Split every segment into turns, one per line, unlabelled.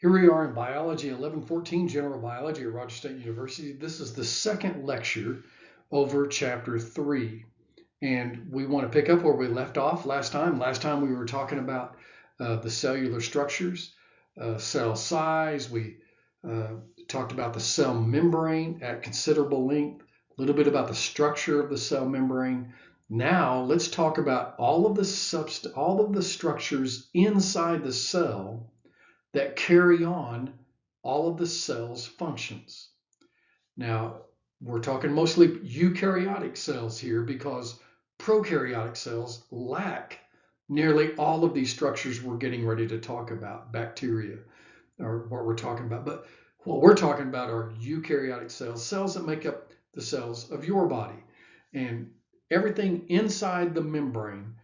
Here we are in Biology 1114, General Biology at Rogers State University. This is the second lecture over Chapter 3. And we want to pick up where we left off last time. Last time we were talking about the cellular structures, cell size. We talked about the cell membrane at considerable length, a little bit about the structure of the cell membrane. Now let's talk about all of the structures inside the cell that carry on all of the cell's functions. Now, we're talking mostly eukaryotic cells here because prokaryotic cells lack nearly all of these structures we're getting ready to talk about, bacteria, or what we're talking about. But what we're talking about are eukaryotic cells, cells that make up the cells of your body. And everything inside the membrane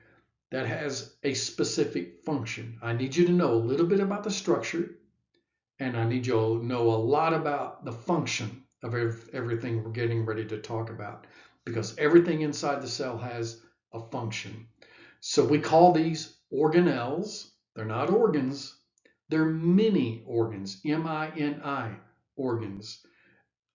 that has a specific function. I need you to know a little bit about the structure, and I need you to know a lot about the function of everything we're getting ready to talk about, because everything inside the cell has a function. So we call these organelles. They're not organs. They're mini organs, M-I-N-I organs.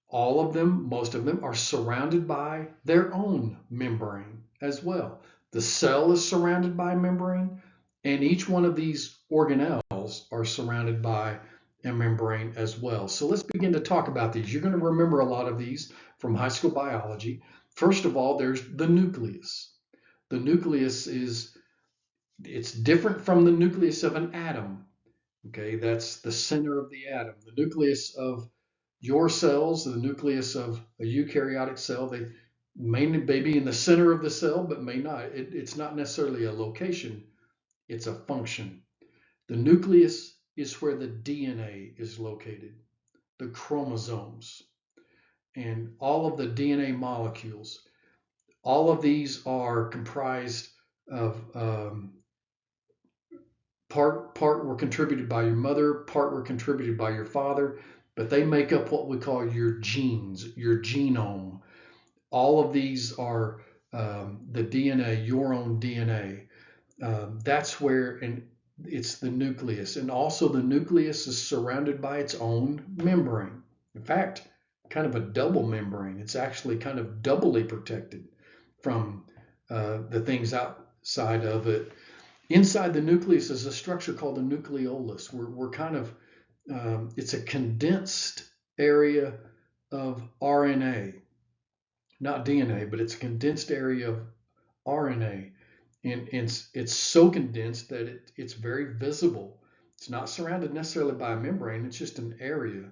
All of them, most of them, are surrounded by their own membrane as well. The cell is surrounded by a membrane, and each one of these organelles are surrounded by a membrane as well. So let's begin to talk about these. You're going to remember a lot of these from high school biology. First of all, there's the nucleus. The nucleus it's different from the nucleus of an atom. Okay, that's the center of the atom. The nucleus of your cells, the nucleus of a eukaryotic cell, they may be in the center of the cell, but may not. It's not necessarily a location, it's a function. The nucleus is where the DNA is located, the chromosomes, and all of the DNA molecules. All of these are comprised of part were contributed by your mother, part were contributed by your father, but they make up what we call your genes, your genome. All of these are the DNA, your own DNA. That's where, and it's the nucleus. And also the nucleus is surrounded by its own membrane. In fact, kind of a double membrane. It's actually kind of doubly protected from the things outside of it. Inside the nucleus is a structure called the nucleolus. We're kind of, it's a condensed area of RNA, not DNA, but it's a condensed area of RNA. And it's so condensed that it's very visible. It's not surrounded necessarily by a membrane, it's just an area.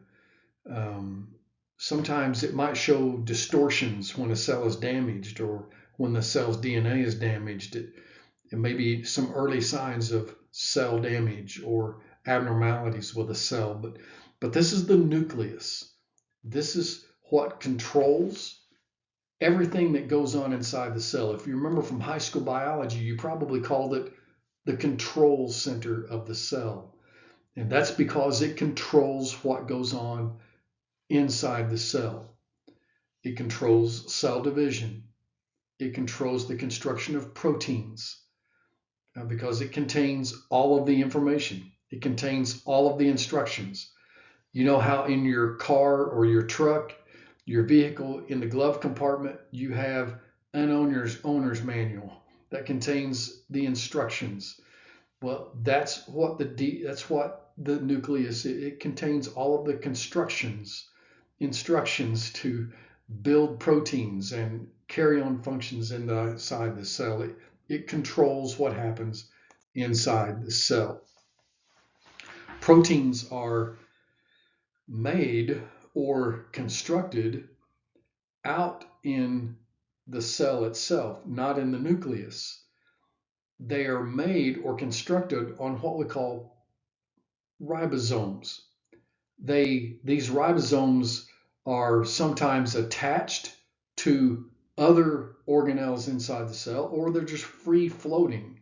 Sometimes it might show distortions when a cell is damaged or when the cell's DNA is damaged. It may be some early signs of cell damage or abnormalities with a cell, but this is the nucleus. This is what controls everything that goes on inside the cell. If you remember from high school biology, you probably called it the control center of the cell. And that's because it controls what goes on inside the cell. It controls cell division. It controls the construction of proteins. Because it contains all of the information. It contains all of the instructions. You know how in your car or your truck, your vehicle, in the glove compartment, you have an owner's manual that contains the instructions. Well, that's what the nucleus. It contains all of the instructions to build proteins and carry on functions inside the cell. It controls what happens inside the cell. Proteins are made or constructed out in the cell itself, not in the nucleus. They are made or constructed on what we call ribosomes. These ribosomes are sometimes attached to other organelles inside the cell, or they're just free floating.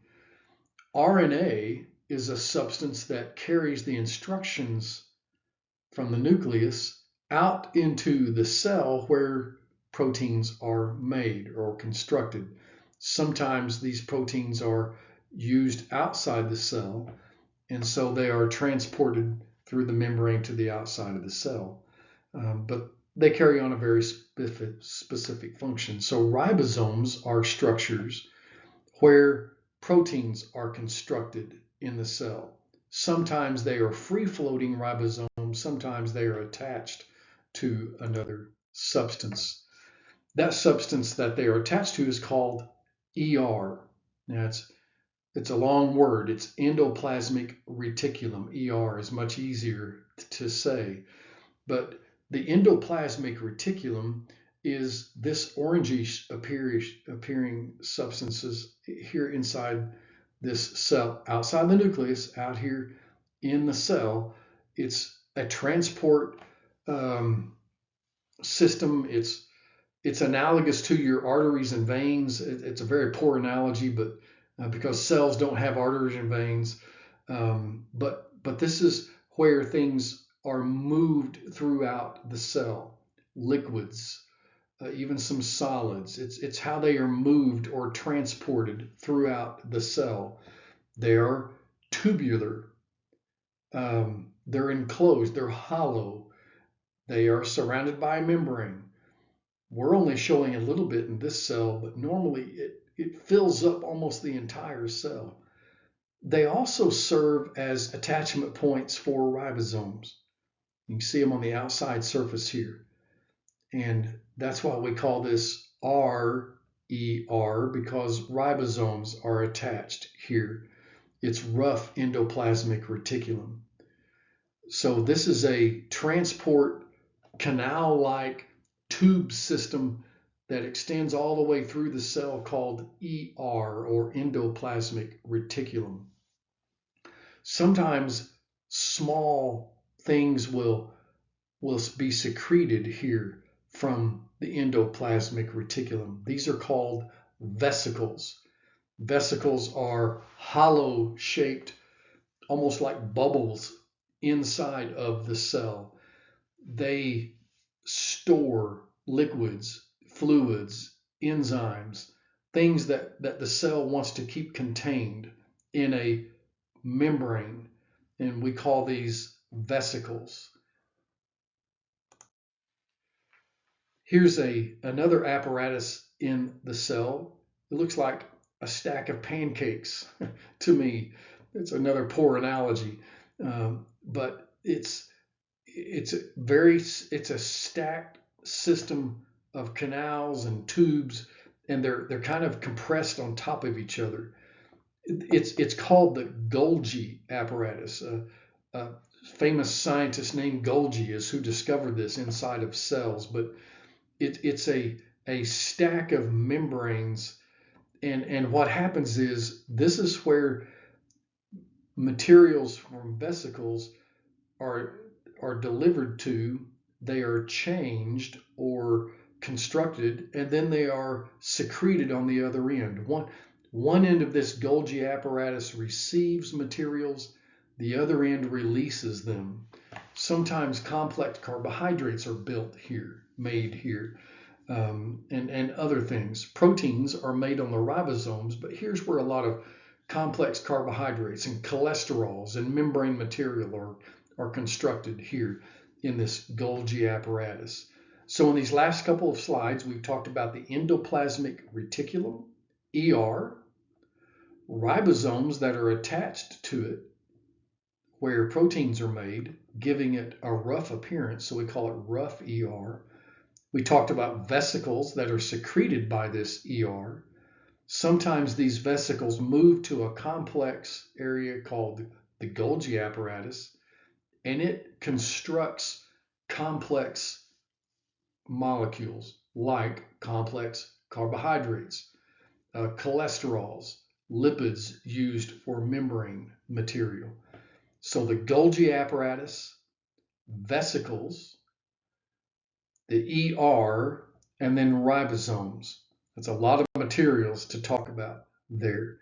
RNA is a substance that carries the instructions from the nucleus out into the cell where proteins are made or constructed. Sometimes these proteins are used outside the cell, and so they are transported through the membrane to the outside of the cell. But they carry on a very specific function. So ribosomes are structures where proteins are constructed in the cell. Sometimes they are free-floating ribosomes, sometimes they are attached to another substance. That substance that they are attached to is called ER. Now it's a long word. It's endoplasmic reticulum. ER is much easier to say. But the endoplasmic reticulum is this orangish appearing substances here inside this cell, outside the nucleus, out here in the cell. It's a transport system. It's analogous to your arteries and veins. It's a very poor analogy, but because cells don't have arteries and veins, but this is where things are moved throughout the cell. Liquids, even some solids. It's how they are moved or transported throughout the cell. They are tubular. They're enclosed. They're hollow. They are surrounded by a membrane. We're only showing a little bit in this cell, but normally it fills up almost the entire cell. They also serve as attachment points for ribosomes. You can see them on the outside surface here. And that's why we call this RER, because ribosomes are attached here. It's rough endoplasmic reticulum. So this is a transport canal-like tube system that extends all the way through the cell called ER, or endoplasmic reticulum. Sometimes small things will be secreted here from the endoplasmic reticulum. These are called vesicles. Vesicles are hollow shaped, almost like bubbles inside of the cell. They store liquids, fluids, enzymes, things that the cell wants to keep contained in a membrane, and we call these vesicles. Here's another apparatus in the cell. It looks like a stack of pancakes to me. It's another poor analogy, but it's a stacked system of canals and tubes, and they're kind of compressed on top of each other. It's called the Golgi apparatus. A famous scientist named Golgi is who discovered this inside of cells, but it's a stack of membranes, and what happens is this is where materials from vesicles are delivered to. They are changed or constructed, and then they are secreted on the other end. One end of this Golgi apparatus receives materials, the other end releases them. Sometimes complex carbohydrates are made here, and other things. Proteins are made on the ribosomes, but here's where a lot of complex carbohydrates and cholesterols and membrane material are constructed here in this Golgi apparatus. So in these last couple of slides, we've talked about the endoplasmic reticulum, ER, ribosomes that are attached to it, where proteins are made, giving it a rough appearance, so we call it rough ER. We talked about vesicles that are secreted by this ER. Sometimes these vesicles move to a complex area called the Golgi apparatus, and it constructs complex molecules like complex carbohydrates, cholesterols, lipids used for membrane material. So the Golgi apparatus, vesicles, the ER, and then ribosomes. That's a lot of materials to talk about there.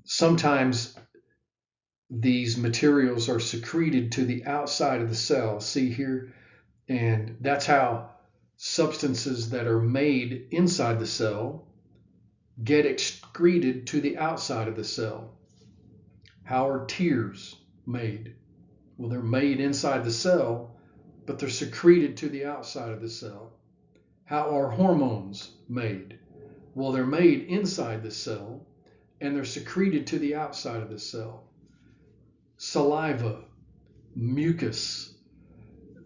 Sometimes these materials are secreted to the outside of the cell, see here, and that's how substances that are made inside the cell get excreted to the outside of the cell. How are tears made? Well, they're made inside the cell, but they're secreted to the outside of the cell. How are hormones made? Well, they're made inside the cell, and they're secreted to the outside of the cell. Saliva, mucus,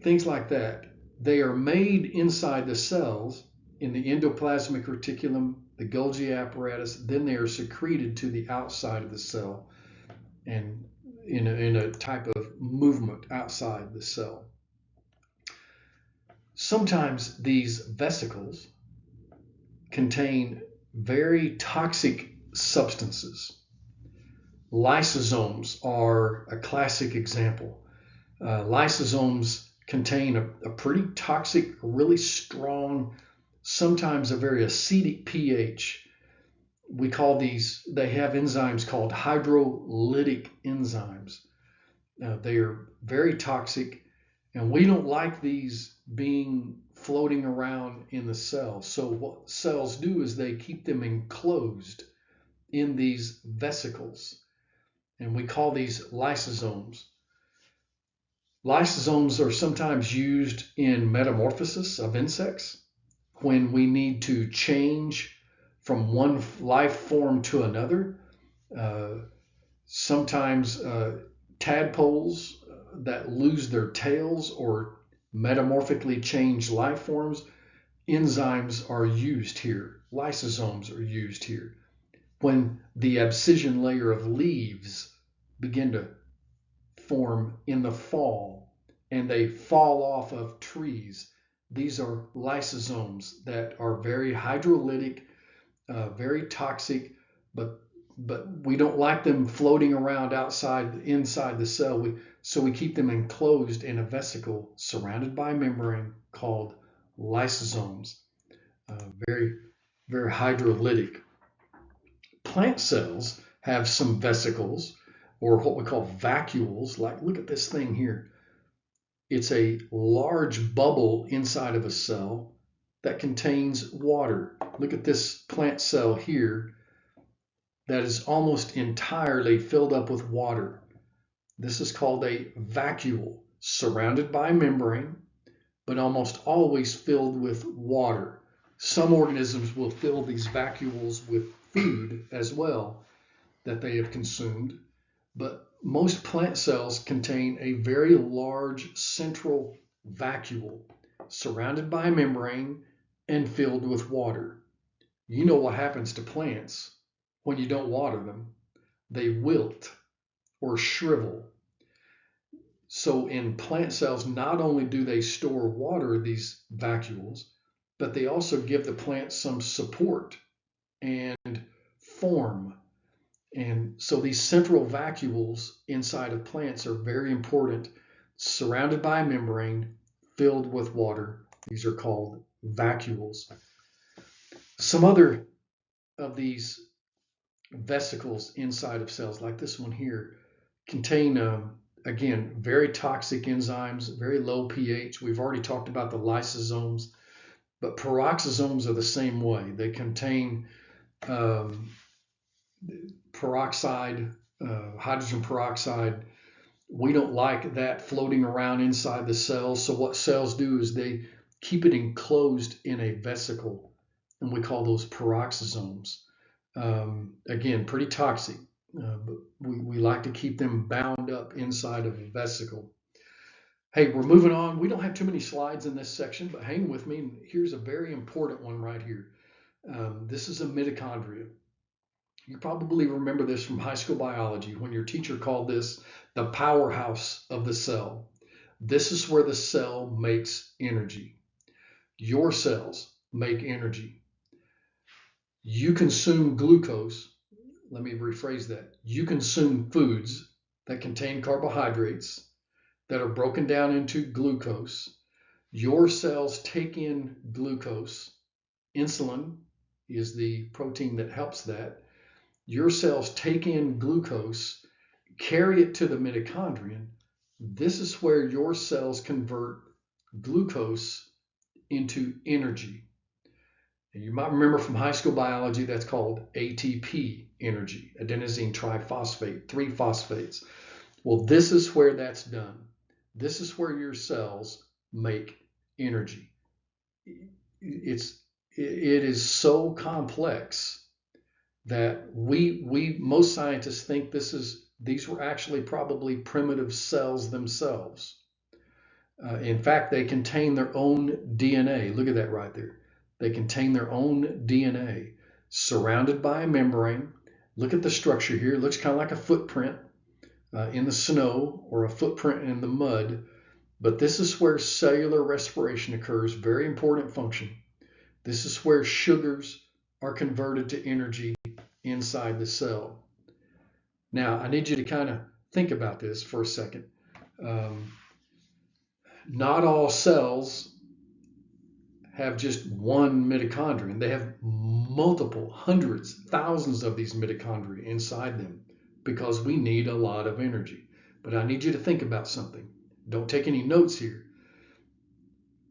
things like that. They are made inside the cells in the endoplasmic reticulum, the Golgi apparatus, then they are secreted to the outside of the cell and in a type of movement outside the cell. Sometimes these vesicles contain very toxic substances. Lysosomes are a classic example. Lysosomes contain a pretty toxic, really strong, sometimes a very acidic pH. We call these, they have enzymes called hydrolytic enzymes. They are very toxic, and we don't like these being floating around in the cell. So what cells do is they keep them enclosed in these vesicles, and we call these lysosomes. Lysosomes are sometimes used in metamorphosis of insects when we need to change from one life form to another. Sometimes tadpoles that lose their tails or metamorphically change life forms, enzymes are used here. Lysosomes are used here. When the abscission layer of leaves begin to form in the fall and they fall off of trees, these are lysosomes that are very hydrolytic, very toxic, but we don't like them floating around inside the cell. So we keep them enclosed in a vesicle surrounded by a membrane called lysosomes. Very, very hydrolytic. Plant cells have some vesicles, or what we call vacuoles. Like, look at this thing here. It's a large bubble inside of a cell that contains water. Look at this plant cell here that is almost entirely filled up with water. This is called a vacuole, surrounded by a membrane, but almost always filled with water. Some organisms will fill these vacuoles with food as well that they have consumed, but most plant cells contain a very large central vacuole surrounded by a membrane and filled with water. You know what happens to plants when you don't water them? They wilt or shrivel. So in plant cells, not only do they store water, these vacuoles, but they also give the plant some support and form. And so these central vacuoles inside of plants are very important, surrounded by a membrane, filled with water. These are called vacuoles. Some other of these vesicles inside of cells, like this one here, contain, again, very toxic enzymes, very low pH. We've already talked about the lysosomes, but peroxisomes are the same way. They contain peroxide, hydrogen peroxide. We don't like that floating around inside the cells. So what cells do is they keep it enclosed in a vesicle, and we call those peroxisomes. Again, pretty toxic, but we like to keep them bound up inside of a vesicle. Hey, we're moving on. We don't have too many slides in this section, but hang with me. Here's a very important one right here. This is a mitochondria. You probably remember this from high school biology when your teacher called this the powerhouse of the cell. This is where the cell makes energy. Your cells make energy. You consume glucose. Let me rephrase that. You consume foods that contain carbohydrates that are broken down into glucose. Your cells take in glucose. Insulin is the protein that helps that. Your cells take in glucose, carry it to the mitochondrion. This is where your cells convert glucose into energy. And you might remember from high school biology, that's called ATP energy, adenosine triphosphate, 3 phosphates. Well, this is where that's done. This is where your cells make energy. It is so complex that most scientists think these were actually probably primitive cells themselves. In fact, they contain their own DNA. Look at that right there. They contain their own DNA surrounded by a membrane. Look at the structure here. It looks kind of like a footprint in the snow or a footprint in the mud. But this is where cellular respiration occurs, very important function. This is where sugars are converted to energy inside the cell. Now, I need you to kind of think about this for a second. Not all cells have just one mitochondrion. They have multiple, hundreds, thousands of these mitochondria inside them because we need a lot of energy. But I need you to think about something. Don't take any notes here.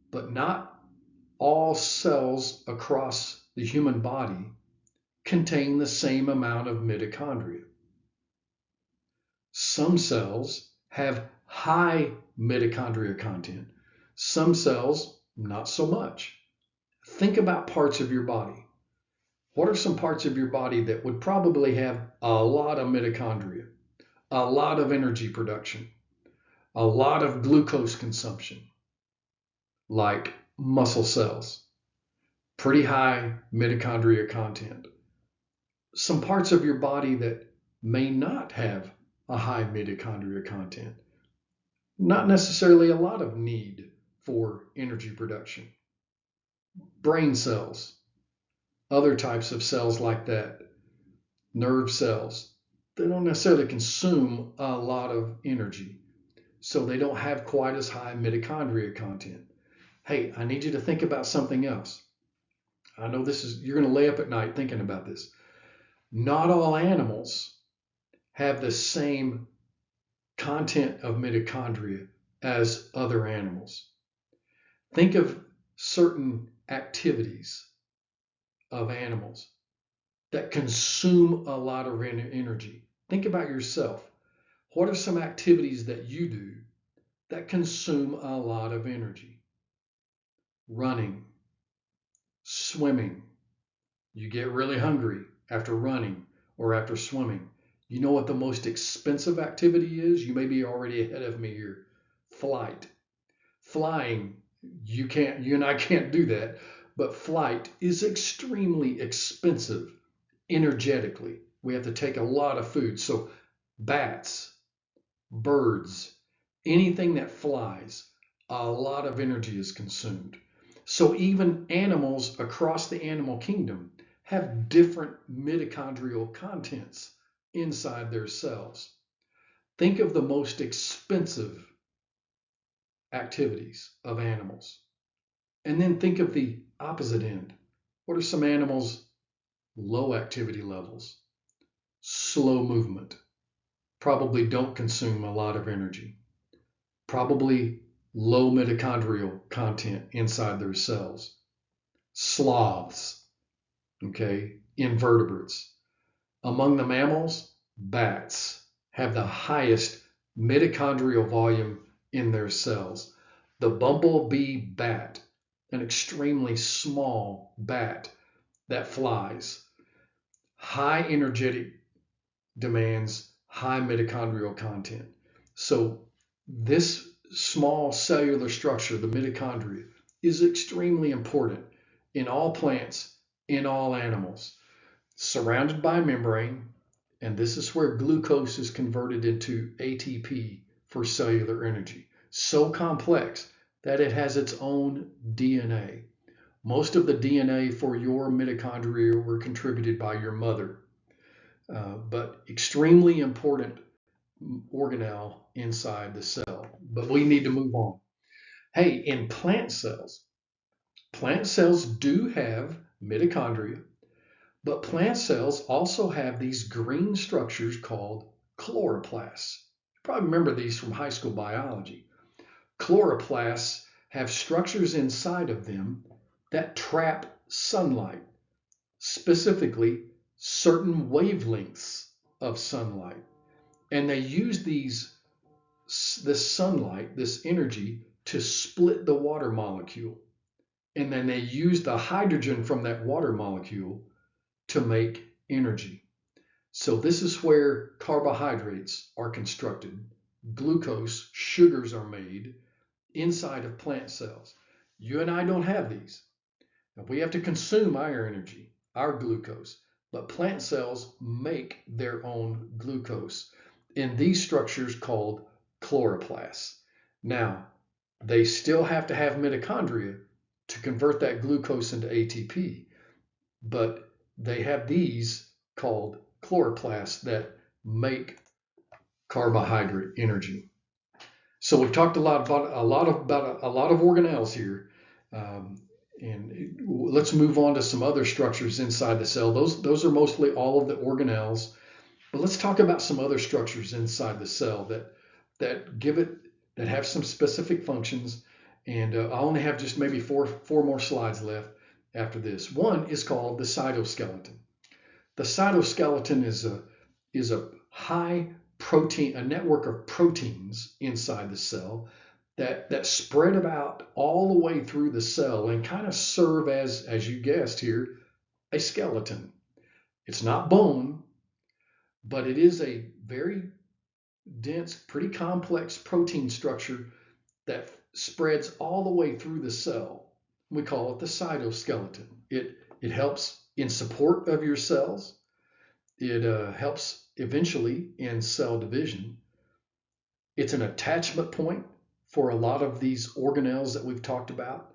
But not all cells across the human body contain the same amount of mitochondria. Some cells have high mitochondria content. Some cells, not so much. Think about parts of your body. What are some parts of your body that would probably have a lot of mitochondria, a lot of energy production, a lot of glucose consumption, like muscle cells, pretty high mitochondria content. Some parts of your body that may not have a high mitochondria content, not necessarily a lot of need for energy production. Brain cells, other types of cells like that, nerve cells, they don't necessarily consume a lot of energy, so they don't have quite as high mitochondria content. Hey, I need you to think about something else. I know you're going to lay up at night thinking about this. Not all animals have the same content of mitochondria as other animals. Think of certain activities of animals that consume a lot of energy. Think about yourself. What are some activities that you do that consume a lot of energy? Running, swimming. You get really hungry after running or after swimming. You know what the most expensive activity is? You may be already ahead of me here. Flight. Flying, you and I can't do that, but flight is extremely expensive energetically. We have to take a lot of food. So bats, birds, anything that flies, a lot of energy is consumed. So even animals across the animal kingdom have different mitochondrial contents inside their cells. Think of the most expensive activities of animals. And then think of the opposite end. What are some animals' low activity levels? Slow movement. Probably don't consume a lot of energy. Probably low mitochondrial content inside their cells. Sloths, okay, invertebrates. Among the mammals, bats have the highest mitochondrial volume in their cells. The bumblebee bat, an extremely small bat that flies, high energetic demands, high mitochondrial content. So this small cellular structure, the mitochondria, is extremely important in all plants, in all animals, surrounded by a membrane, and this is where glucose is converted into ATP for cellular energy. So complex that it has its own DNA. Most of the DNA for your mitochondria were contributed by your mother, but extremely important organelle inside the cell. But we need to move on. Hey, in plant cells do have mitochondria, but plant cells also have these green structures called chloroplasts. You probably remember these from high school biology. Chloroplasts have structures inside of them that trap sunlight, specifically certain wavelengths of sunlight. And they use these this sunlight, this energy, to split the water molecule. And then they use the hydrogen from that water molecule to make energy. So this is where carbohydrates are constructed. Glucose, sugars are made inside of plant cells. You and I don't have these. Now, we have to consume our energy, our glucose, but plant cells make their own glucose in these structures called chloroplasts. Now, they still have to have mitochondria to convert that glucose into ATP, but they have these called chloroplasts that make carbohydrate energy. So we've talked a lot of organelles here, and let's move on to some other structures inside the cell. Those are mostly all of the organelles, but let's talk about some other structures inside the cell that have some specific functions. And I only have just maybe four more slides left after this. One is called the cytoskeleton. The cytoskeleton is a high protein, a network of proteins inside the cell that spread about all the way through the cell and kind of serve as you guessed here, a skeleton. It's not bone, but it is a very dense, pretty complex protein structure that spreads all the way through the cell. We call it the cytoskeleton. It helps in support of your cells. It helps eventually in cell division. It's an attachment point for a lot of these organelles that we've talked about.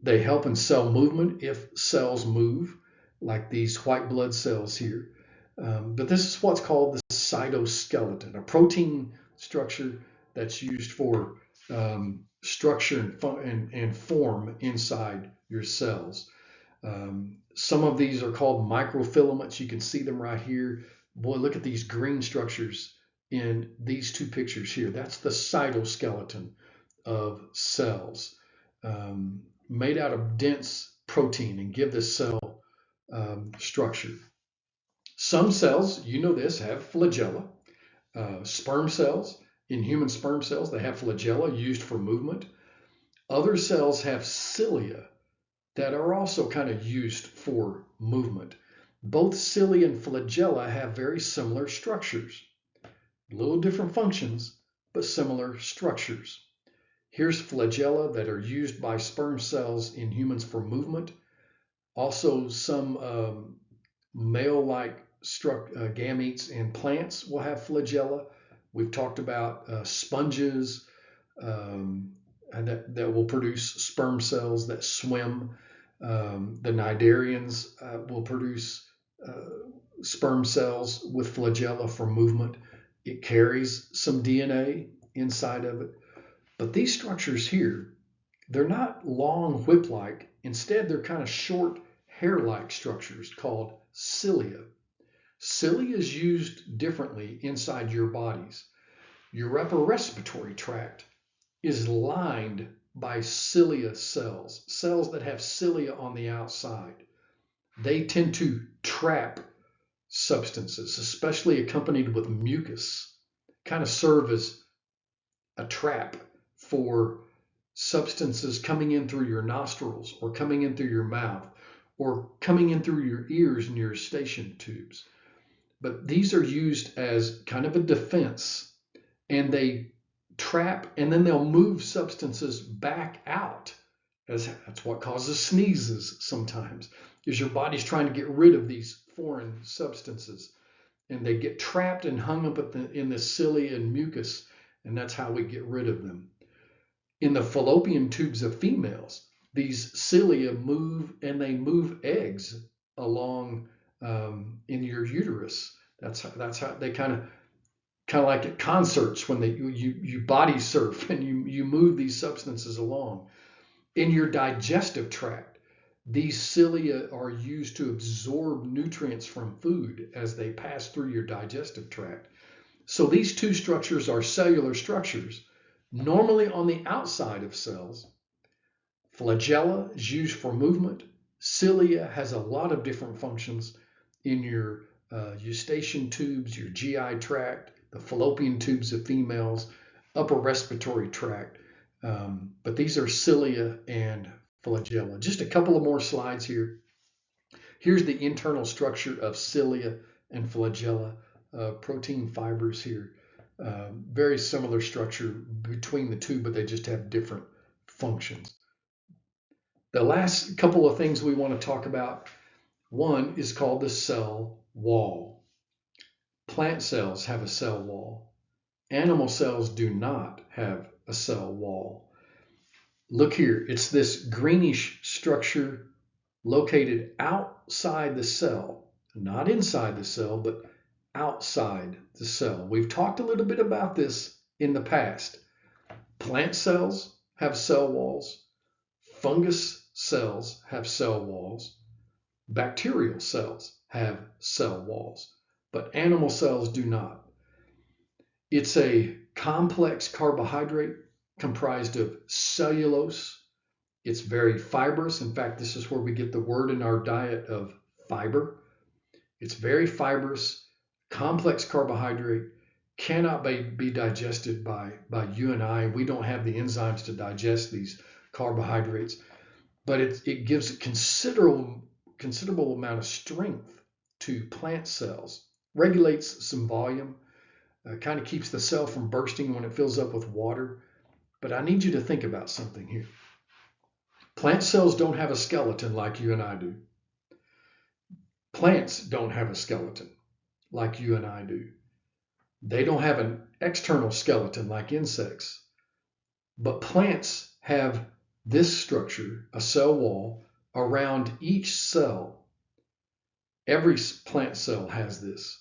They help in cell movement if cells move, like these white blood cells here. But this is what's called the cytoskeleton, a protein structure that's used for structure and form inside your cells. Some of these are called microfilaments. You can see them right here. Boy, look at these green structures in these two pictures here. That's the cytoskeleton of cells, made out of dense protein and give this cell structure. Some cells, you know this, have flagella. Sperm cells, in human sperm cells, they have flagella used for movement. Other cells have cilia that are also kind of used for movement. Both cilia and flagella have very similar structures. Little different functions, but similar structures. Here's flagella that are used by sperm cells in humans for movement. Also, some male-like gametes in plants will have flagella. We've talked about sponges and that will produce sperm cells that swim. The cnidarians will produce sperm cells with flagella for movement. It carries some DNA inside of it. But these structures here, they're not long whip-like. Instead, they're kind of short hair-like structures called cilia. Cilia is used differently inside your bodies. Your upper respiratory tract is lined by cilia cells, cells that have cilia on the outside. They tend to trap substances, especially accompanied with mucus, kind of serve as a trap for substances coming in through your nostrils or coming in through your mouth or coming in through your ears and your eustachian tubes. But these are used as kind of a defense, and they trap and then they'll move substances back out. That's what causes sneezes sometimes, is your body's trying to get rid of these foreign substances, and they get trapped and hung up in the cilia and mucus, and that's how we get rid of them. In the fallopian tubes of females, these cilia move and they move eggs along in your uterus. That's how they kind of like at concerts when you body surf and you move these substances along. In your digestive tract, these cilia are used to absorb nutrients from food as they pass through your digestive tract. So these two structures are cellular structures, normally on the outside of cells. Flagella is used for movement. Cilia has a lot of different functions in your eustachian tubes, your GI tract, the fallopian tubes of females, upper respiratory tract. But these are cilia and flagella. Just a couple of more slides here. Here's the internal structure of cilia and flagella, protein fibers here. Very similar structure between the two, but they just have different functions. The last couple of things we want to talk about, one is called the cell wall. Plant cells have a cell wall. Animal cells do not have a cell wall. Look here, it's this greenish structure located outside the cell, not inside the cell, but outside the cell. We've talked a little bit about this in the past. Plant cells have cell walls. Fungus cells have cell walls. Bacterial cells have cell walls, but animal cells do not. It's a complex carbohydrate comprised of cellulose. It's very fibrous. In fact, this is where we get the word in our diet of fiber. It's very fibrous, complex carbohydrate, cannot be digested by you and I. We don't have the enzymes to digest these carbohydrates, but it gives a considerable amount of strength to plant cells, regulates some volume, kind of keeps the cell from bursting when it fills up with water. But I need you to think about something here. Plant cells don't have a skeleton like you and I do. Plants don't have a skeleton like you and I do. They don't have an external skeleton like insects. But plants have this structure, a cell wall, around each cell. Every plant cell has this.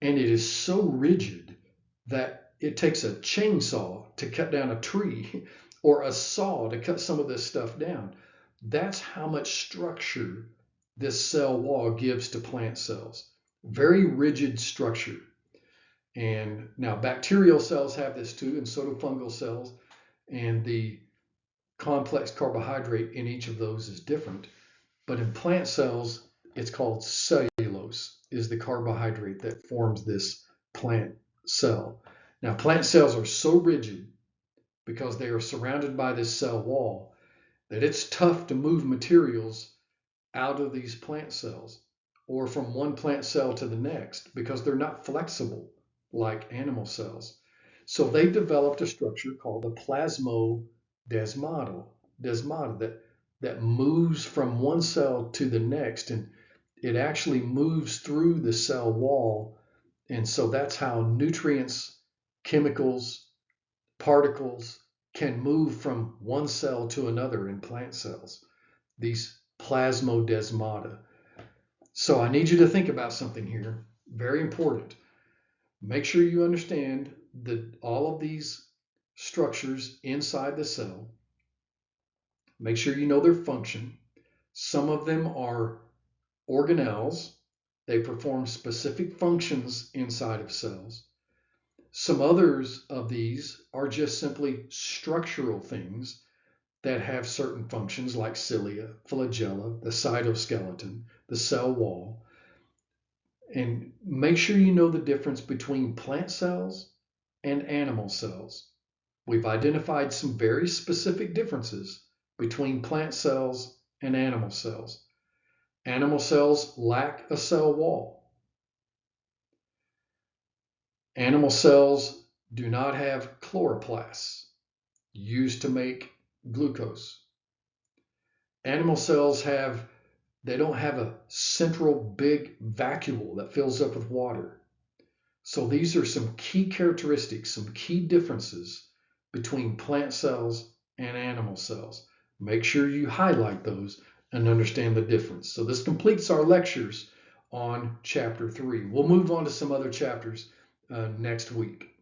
And it is so rigid that it takes a chainsaw to cut down a tree or a saw to cut some of this stuff down. That's how much structure this cell wall gives to plant cells. Very rigid structure. And now bacterial cells have this too, and so do fungal cells. And the complex carbohydrate in each of those is different. But in plant cells, it's called cellulose, is the carbohydrate that forms this plant cell. Now, plant cells are so rigid because they are surrounded by this cell wall that it's tough to move materials out of these plant cells or from one plant cell to the next because they're not flexible like animal cells. So they developed a structure called the plasmodesmata that moves from one cell to the next, and it actually moves through the cell wall. And so that's how nutrients, chemicals, particles can move from one cell to another in plant cells, these plasmodesmata. So I need you to think about something here, very important. Make sure you understand that all of these structures inside the cell. Make sure you know their function. Some of them are organelles. They perform specific functions inside of cells. Some others of these are just simply structural things that have certain functions like cilia, flagella, the cytoskeleton, the cell wall. And make sure you know the difference between plant cells and animal cells. We've identified some very specific differences between plant cells and animal cells. Animal cells lack a cell wall. Animal cells do not have chloroplasts used to make glucose. Animal cells they don't have a central big vacuole that fills up with water. So these are some key characteristics, some key differences between plant cells and animal cells. Make sure you highlight those and understand the difference. So this completes our lectures on chapter 3. We'll move on to some other chapters next week.